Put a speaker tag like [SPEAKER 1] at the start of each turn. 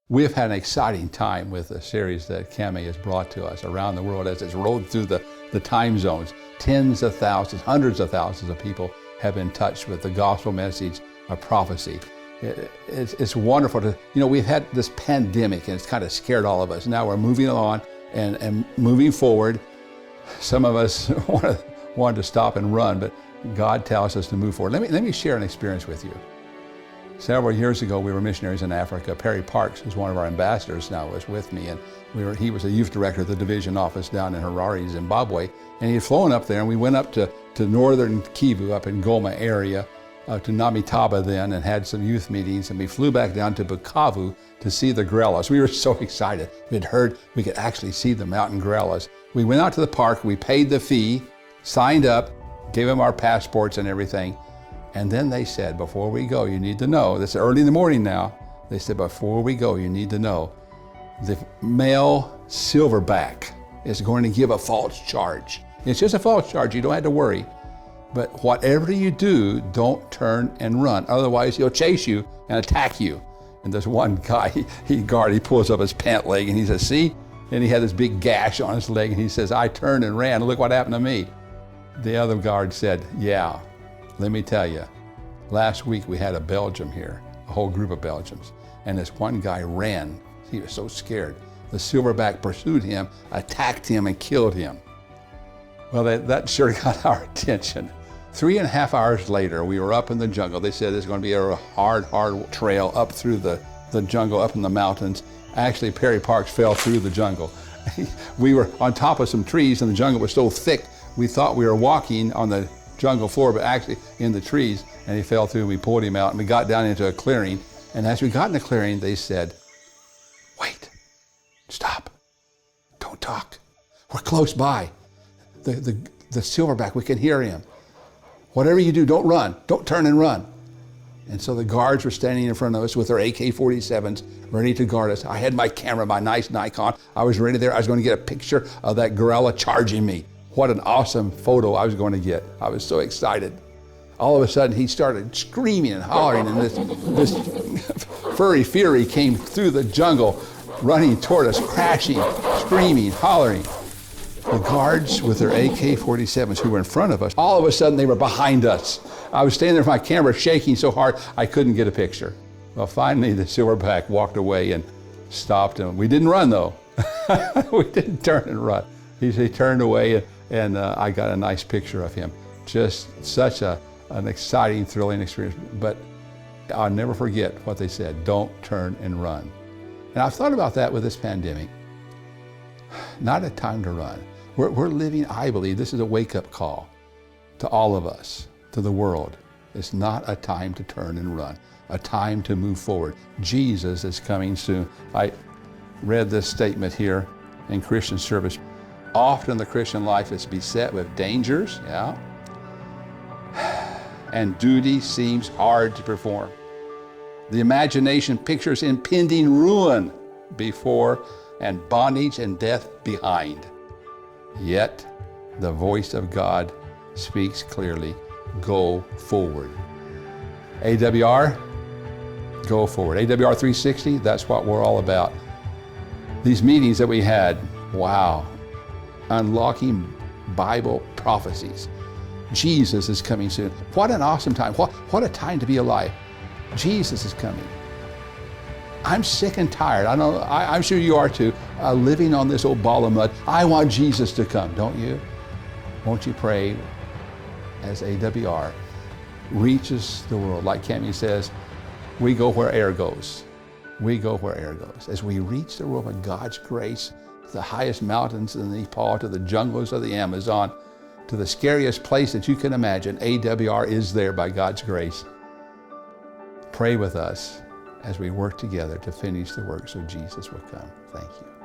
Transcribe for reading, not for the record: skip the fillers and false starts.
[SPEAKER 1] We've had an exciting time with the series that Cami has brought to us around the world as it's rolled through the time zones. Tens of thousands, hundreds of thousands of people have been touched with the gospel message of prophecy. It's wonderful to, we've had this pandemic and it's kind of scared all of us. Now we're moving on and moving forward. Some of us wanted to stop and run, but God tells us to move forward. Let me share an experience with you. Several years ago, we were missionaries in Africa. Perry Parks, who's one of our ambassadors now, was with me, and he was a youth director of the division office down in Harare, Zimbabwe, and he had flown up there, and we went up to northern Kivu, up in Goma area, to Namitaba then, and had some youth meetings, and we flew back down to Bukavu to see the gorillas. We were so excited. We had heard we could actually see the mountain gorillas. We went out to the park, we paid the fee, signed up, gave them our passports and everything. And then they said, before we go, you need to know, this is early in the morning now, they said, before we go, you need to know, the male silverback is going to give a false charge. It's just a false charge, you don't have to worry. But whatever you do, don't turn and run. Otherwise, he'll chase you and attack you. And there's one guy, he pulls up his pant leg and he says, see? And he had this big gash on his leg and he says, I turned and ran, look what happened to me. The other guard said, yeah. Let me tell you, last week we had a Belgian here, a whole group of Belgians, and this one guy ran. He was so scared. The silverback pursued him, attacked him, and killed him. Well, that sure got our attention. 3.5 hours later, we were up in the jungle. They said there's going to be a hard trail up through the jungle, up in the mountains. Actually, Perry Parks fell through the jungle. We were on top of some trees, and the jungle was so thick, we thought we were walking on the jungle floor, but actually in the trees, and he fell through, and we pulled him out, and we got down into a clearing, and as we got in the clearing, they said, wait, stop, don't talk, we're close by. The silverback, we can hear him. Whatever you do, don't run, don't turn and run. And so the guards were standing in front of us with their AK-47s ready to guard us. I had my camera, my nice Nikon, I was ready there, I was going to get a picture of that gorilla charging me. What an awesome photo I was going to get. I was so excited. All of a sudden, he started screaming and hollering, and this furry fury came through the jungle, running toward us, crashing, screaming, hollering. The guards with their AK-47s who were in front of us, all of a sudden they were behind us. I was standing there with my camera shaking so hard I couldn't get a picture. Well, finally the silverback walked away and stopped him. We didn't run though. We didn't turn and run. He turned away and I got a nice picture of him. Just such an exciting, thrilling experience. But I'll never forget what they said, don't turn and run. And I've thought about that with this pandemic. Not a time to run. We're living, I believe, this is a wake-up call to all of us, to the world. It's not a time to turn and run, a time to move forward. Jesus is coming soon. I read this statement here in Christian service. Often the Christian life is beset with dangers, and duty seems hard to perform. The imagination pictures impending ruin before and bondage and death behind. Yet the voice of God speaks clearly, go forward. AWR, go forward. AWR 360, that's what we're all about. These meetings that we had, wow. Unlocking Bible prophecies. Jesus is coming soon. What an awesome time. What a time to be alive. Jesus is coming. I'm sick and tired. I'm sure you are too, living on this old ball of mud. I want Jesus to come, don't you? Won't you pray as AWR reaches the world? Like Cami says, we go where air goes. We go where air goes. As we reach the world with God's grace, to the highest mountains in Nepal, to the jungles of the Amazon, to the scariest place that you can imagine, AWR is there by God's grace. Pray with us as we work together to finish the work so Jesus will come. Thank you.